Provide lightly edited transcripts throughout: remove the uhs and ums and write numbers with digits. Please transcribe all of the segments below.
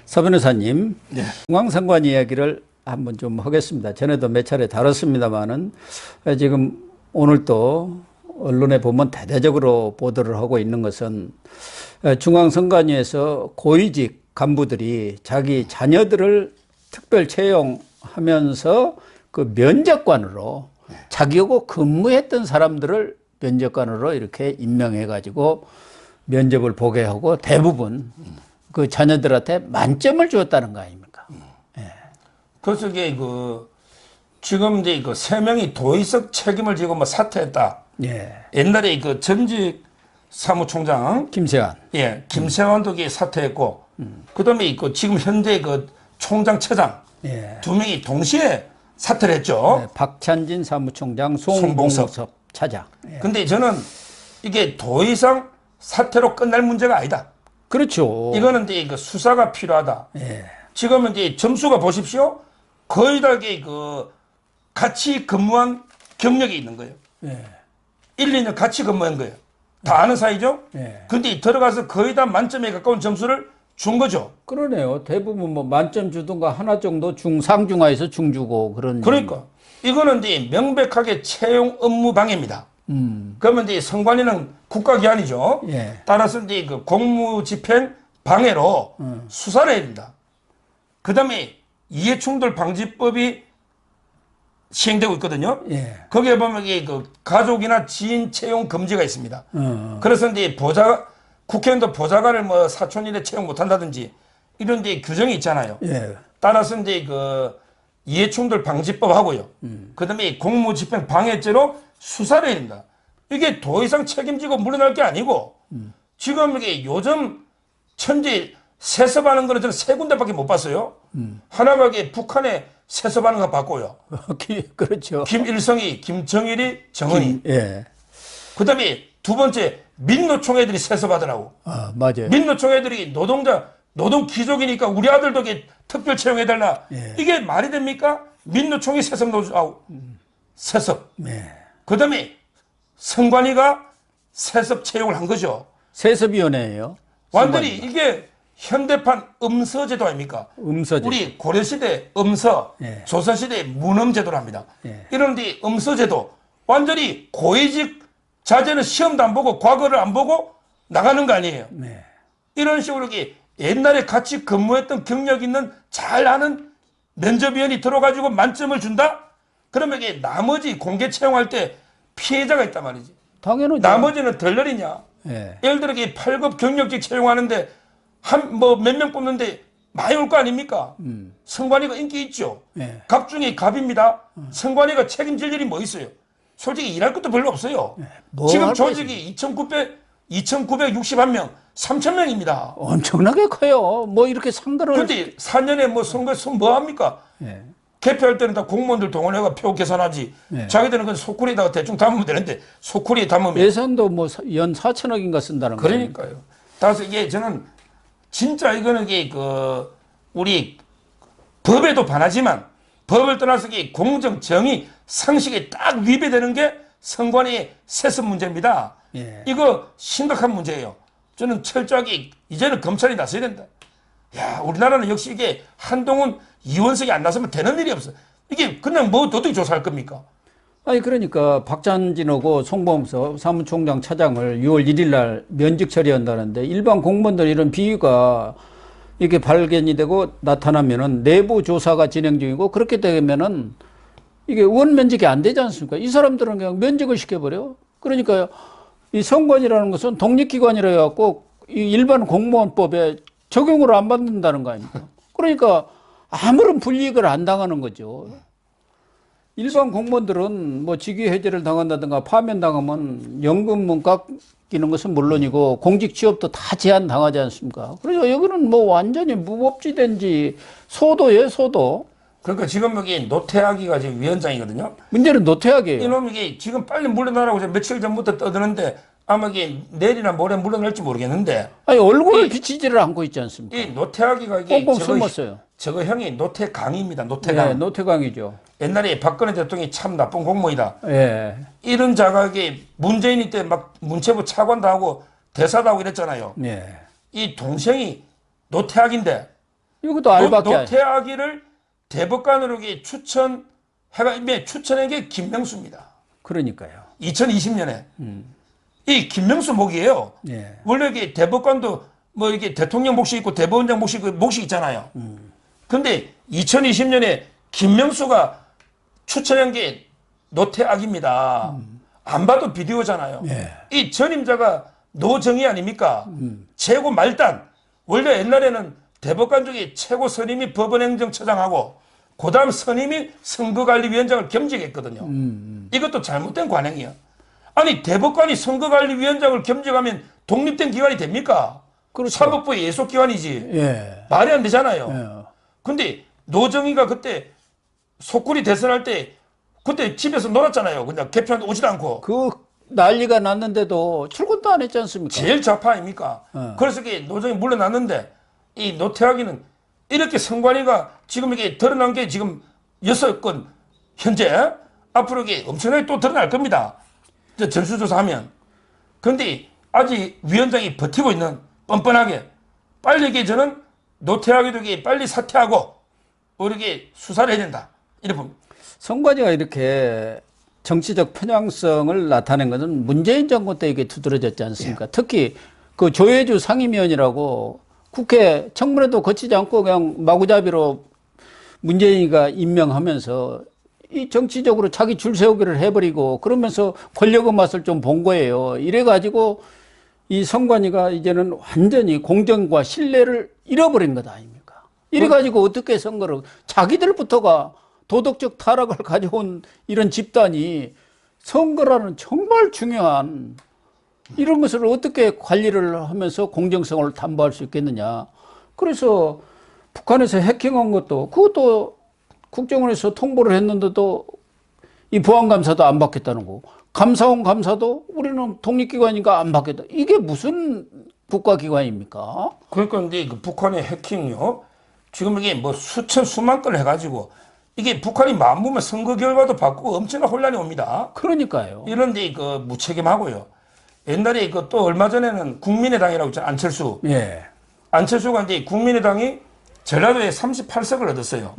서 변호사님, 네. 중앙선관 이야기를 한번 좀 하겠습니다. 전에도 몇 차례 다뤘습니다만은 지금 오늘 또 언론에 보면 대대적으로 보도를 하고 있는 것은 중앙선관위에서 고위직 간부들이 자기 자녀들을 특별 채용하면서 그 면접관으로 자기하고 근무했던 사람들을 면접관으로 이렇게 임명해 가지고 면접을 보게 하고 대부분 그 자녀들한테 만점을 주었다는 거 아닙니까? 예. 그래서 이게 지금 이제 세 명이 도의적 책임을 지고 뭐 사퇴했다. 예. 옛날에 전직 사무총장 김세환. 예, 김세환도 사퇴했고, 그다음에 지금 현재 총장처장 예. 두 명이 동시에 사퇴를 했죠. 네, 박찬진 사무총장, 송봉섭 차장. 예. 근데 저는 이게 더 이상 사퇴로 끝날 문제가 아니다. 그렇죠. 이거는 이제 수사가 필요하다. 예. 지금은 이제 점수가 보십시오. 거의 다 같이 근무한 경력이 있는 거예요. 예. 1, 2년 같이 근무한 거예요. 다 아는 사이죠? 예. 근데 들어가서 거의 다 만점에 가까운 점수를 준 거죠. 그러네요. 대부분 뭐 만점 주던가 하나 정도 상중하에서 중주고 그런. 그러니까 이거는 이제 명백하게 채용 업무 방해입니다. 그러면 이제 선관위는 국가기관이죠. 예. 따라서 이제 공무집행 방해로 수사를 해야 된다. 그 다음에 이해충돌 방지법이 시행되고 있거든요. 예. 거기에 보면 이게 가족이나 지인 채용 금지가 있습니다. 그래서 이제 국회의원도 보좌관을 뭐 사촌인에 채용 못한다든지 이런 데 규정이 있잖아요. 예. 따라서 이제 이해충돌 방지법 하고요. 그 다음에 공무집행 방해죄로 수사를 해야 된다. 이게 더 이상 책임지고 물러날 게 아니고 지금 이게 요즘 천재 세습하는 거는 저는 세 군데밖에 못 봤어요. 하나가 북한에 세습하는 거 봤고요. 그렇죠. 김일성이, 김정일이, 정은이. 예. 그 다음에 두 번째 민노총 애들이 세습하더라고. 아, 맞아요. 민노총 애들이 노동 귀족이니까 우리 아들도 특별 채용해달라. 예. 이게 말이 됩니까? 민노총이 세습 세습. 예. 그 다음에 선관위가 세습 채용을 한 거죠. 세습위원회예요. 완전히 이게 현대판 음서제도 아닙니까? 음서제. 우리 고려시대 음서, 예. 조선시대 문음제도랍니다. 예. 이런데 음서제도 완전히 고위직 자제는 시험도 안 보고 과거를 안 보고 나가는 거 아니에요. 네. 이런 식으로 옛날에 같이 근무했던 경력 있는 잘 아는 면접위원이 들어가지고 만점을 준다? 그러면 이게 나머지 공개 채용할 때 피해자가 있단 말이지. 당연하죠. 나머지는 덜 느리냐? 예. 예를 들어 8급 경력직 채용하는데 몇 명 뽑는데 많이 올 거 아닙니까? 선관위가 인기 있죠. 예. 갑 중에 갑입니다. 선관위가 책임질 일이 뭐 있어요? 솔직히 일할 것도 별로 없어요. 뭐 지금 할 조직이 2,961명, 3,000명입니다. 엄청나게 커요. 뭐 이렇게 상대를. 근데 4년에 뭐 선거에서 뭐 합니까? 예. 개표할 때는 다 공무원들 동원해가 표 계산하지. 네. 자기들은 그 소쿠리에다가 대충 담으면 되는데 소쿠리에 담으면. 예산도 뭐 연 4천억인가 쓴다는 거예요. 그러니까요. 따라서 이게 저는 진짜 이거는 우리 법에도 반하지만 법을 떠나서 공정, 정의, 상식에 딱 위배되는 게 선관위의 세습 문제입니다. 예. 이거 심각한 문제예요. 저는 철저하게 이제는 검찰이 나서야 된다. 야, 우리나라는 역시 이게 한동훈, 이원석이 안 나서면 되는 일이 없어. 이게 그냥 뭐 어떻게 조사할 겁니까? 아니 그러니까 박찬진하고 송범섭 사무총장 차장을 6월 1일 날 면직 처리한다는데 일반 공무원들 이런 비위가 이렇게 발견이 되고 나타나면은 내부 조사가 진행 중이고 그렇게 되면은 이게 의원 면직이 안 되지 않습니까? 이 사람들은 그냥 면직을 시켜버려. 그러니까 이 선관위라는 것은 독립기관이라 해갖고 이 일반 공무원법에 적용을 안 받는다는 거 아닙니까? 그러니까 아무런 불이익을 안 당하는 거죠. 일반 공무원들은 뭐 직위 해제를 당한다든가 파면당하면 연금은 깎이는 것은 물론이고 공직 취업도 다 제한 당하지 않습니까? 그래서 여기는 뭐 완전히 무법지대인지 소도예요, 소도. 그러니까 지금 여기 노태하기가 지금 위원장이거든요. 문제는 노태하기예요. 이놈이 지금 빨리 물러나라고 며칠 전부터 떠드는데 아마 내일이나 모레 물러날지 모르겠는데. 아니 얼굴을 비치지를 않고 있지 않습니까? 이 노태하기가 꽁꽁 숨었어요. 저거 형이 노태강입니다. 노태강. 네, 노태강이죠. 옛날에 박근혜 대통령이 참 나쁜 공무이다. 예. 이런 자각이 문재인이 때 막 문체부 차관도 하고 대사도 하고 이랬잖아요. 예. 이 동생이 노태학인데 이것도 알밖에 아니에요. 노태악이를 대법관으로 추천한 게 김명수입니다. 그러니까요. 2020년에 이 김명수 목이에요. 예. 원래 이게 대법관도 뭐 이게 대통령 몫이 있고 대법원장 몫이 있잖아요. 근데 2020년에 김명수가 추천한 게 노태악입니다. 안 봐도 비디오잖아요. 예. 이 전임자가 노정희 아닙니까? 최고 말단. 원래 옛날에는 대법관 중에 최고 선임이 법원행정처장하고 그다음 선임이 선거관리위원장을 겸직했거든요. 이것도 잘못된 관행이야. 아니 대법관이 선거관리위원장을 겸직하면 독립된 기관이 됩니까? 그렇죠. 사법부의 예속기관이지. 예. 말이 안 되잖아요. 예. 근데 노정희가 그때 속구리 대선할 때 그때 집에서 놀았잖아요. 그냥 개표한테 오지도 않고. 그 난리가 났는데도 출근도 안 했지 않습니까? 제일 좌파 아닙니까? 어. 그래서 이게 노정희 물러났는데 이 노태악이는 이렇게 선관위가 지금 이게 드러난 게 지금 6건 현재 앞으로 이게 엄청나게 또 드러날 겁니다. 이제 전수조사하면. 근데 아직 위원장이 버티고 있는 뻔뻔하게 빨리 이게 저는 노태악이도 이게 빨리 사퇴하고 우리에게 수사를 해야 된다. 이렇게 봅니다. 선관위가 이렇게 정치적 편향성을 나타낸 것은 문재인 정권 때 이게 두드러졌지 않습니까? 특히 그 조혜주 상임위원이라고 국회 청문회도 거치지 않고 그냥 마구잡이로 문재인이가 임명하면서 이 정치적으로 자기 줄 세우기를 해버리고 그러면서 권력의 맛을 좀 본 거예요. 이래가지고 이 선관위가 이제는 완전히 공정과 신뢰를 잃어버린 것 아닙니까? 이래가지고 어떻게 선거를 자기들부터가 도덕적 타락을 가져온 이런 집단이 선거라는 정말 중요한 이런 것을 어떻게 관리를 하면서 공정성을 담보할 수 있겠느냐. 그래서 북한에서 해킹한 것도 그것도 국정원에서 통보를 했는데도 이 보안감사도 안 받겠다는 거고 감사원 감사도 우리는 독립기관이니까 안 받겠다. 이게 무슨 국가기관입니까? 그러니까 이제 그 북한의 해킹이요. 지금 이게 뭐 수천 수만 건 해가지고 이게 북한이 마음먹으면 선거 결과도 바꾸고 엄청난 혼란이 옵니다. 그러니까요. 이런데 그 무책임하고요. 옛날에 그 또 얼마 전에는 국민의당이라고 있잖아요. 안철수. 예. 안철수가 이제 국민의당이 전라도에 38석을 얻었어요.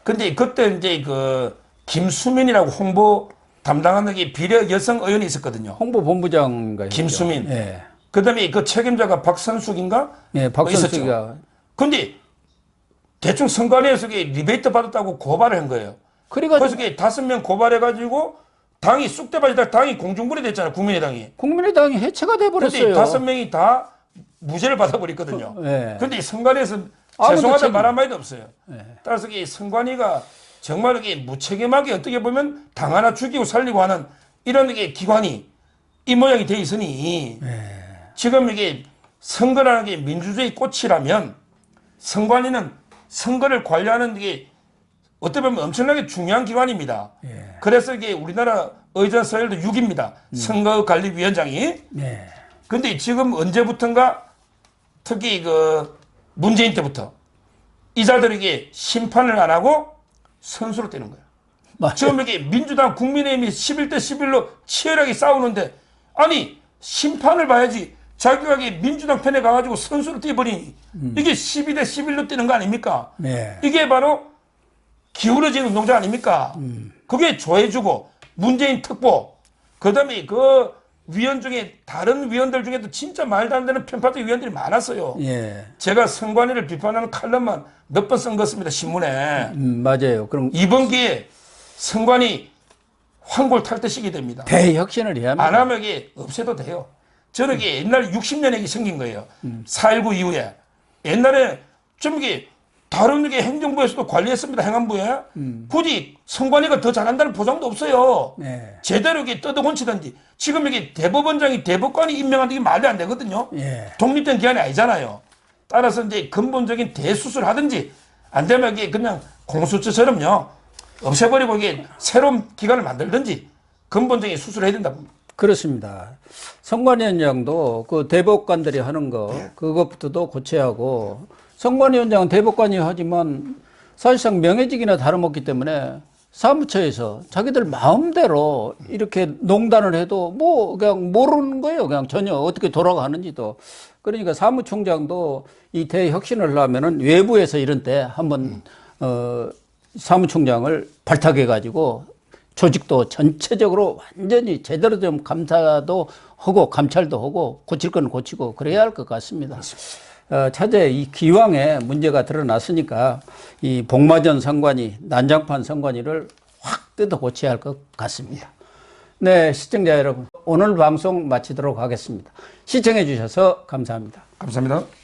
근데 그때 이제 그 김수민이라고 홍보 담당하는 게 비례 여성 의원이 있었거든요. 홍보본부장인가요? 김수민. 예. 그다음에 그 책임자가 박선숙인가? 예, 박선숙이가. 근데 대충 선관위에서 리베이트 받았다고 고발을 한 거예요. 그래가지고 그래서 5명 고발해가지고 당이 쑥대밭이다. 당이 공중분해 됐잖아요. 국민의당이. 국민의당이 해체가 근데 돼버렸어요. 5명이 다 무죄를 받아버렸거든요. 예. 근데 선관위에서 아무도 죄송하다 책임- 말 한마디도 없어요. 예. 따라서 이 선관위가 정말 이게 무책임하게 어떻게 보면 당 하나 죽이고 살리고 하는 이런 게 기관이 이 모양이 돼 있으니 지금 이게 선거라는 게 민주주의 꽃이라면 선관위는 선거를 관리하는 게 어떻게 보면 엄청나게 중요한 기관입니다. 예. 그래서 이게 우리나라 의전 서열도 6입니다. 선거관리위원장이. 예. 근데 지금 언제부턴가 특히 그 문재인 때부터 이자들에게 심판을 안 하고 선수로 떼는 거예요. 맞아요. 지금 이게 민주당 국민의힘이 11대 11로 치열하게 싸우는데 아니 심판을 봐야지 자기가 이게 민주당 편에 가가지고 선수로 떼버리니 이게 12대 11로 뛰는 거 아닙니까? 네. 이게 바로 기울어진 운동장 아닙니까? 그게 조해주고 문재인 특보 그다음에 그 위원 중에 다른 위원들 중에도 진짜 말도 안 되는 편파적 위원들이 많았어요. 예. 제가 선관위를 비판하는 칼럼만 몇 번 쓴 것입니다. 신문에. 맞아요. 그럼 이번 기회에 선관위 황골 탈퇴시키게 됩니다. 대혁신을 해야 합니다. 안 하면 이게 없애도 돼요. 저는 이게 옛날 60년에 생긴 거예요. 4.19 이후에. 옛날에 좀 이게 다른 게 행정부에서도 관리했습니다. 행안부에. 굳이 선관위가 더 잘한다는 보장도 없어요. 네. 제대로 이게 떠들곤치든지. 지금 이게 대법원장이 대법관이 임명하는 게 말도 안 되거든요. 예. 독립된 기관이 아니잖아요. 따라서 이제 근본적인 대수술 하든지 안 되면 이게 그냥 공수처처럼요. 없애버리고 이게 새로운 기관을 만들든지 근본적인 수술을 해야 된다. 그렇습니다. 선관위원장도 그 대법관들이 하는 거 그것부터도 고쳐야 하고 선관위원장은 대법관이 하지만 사실상 명예직이나 다름없기 때문에 사무처에서 자기들 마음대로 이렇게 농단을 해도 뭐 그냥 모르는 거예요. 그냥 전혀 어떻게 돌아가는지도. 그러니까 사무총장도 이 대혁신을 하려면은 외부에서 이런 때 한번 사무총장을 발탁해 가지고 조직도 전체적으로 완전히 제대로 좀 감사도 하고 감찰도 하고 고칠 건 고치고 그래야 할 것 같습니다. 차제 이 기왕에 문제가 드러났으니까 이 복마전 선관위, 난장판 선관위를 확 뜯어 고쳐야 할 것 같습니다. 네, 시청자 여러분, 오늘 방송 마치도록 하겠습니다. 시청해 주셔서 감사합니다. 감사합니다.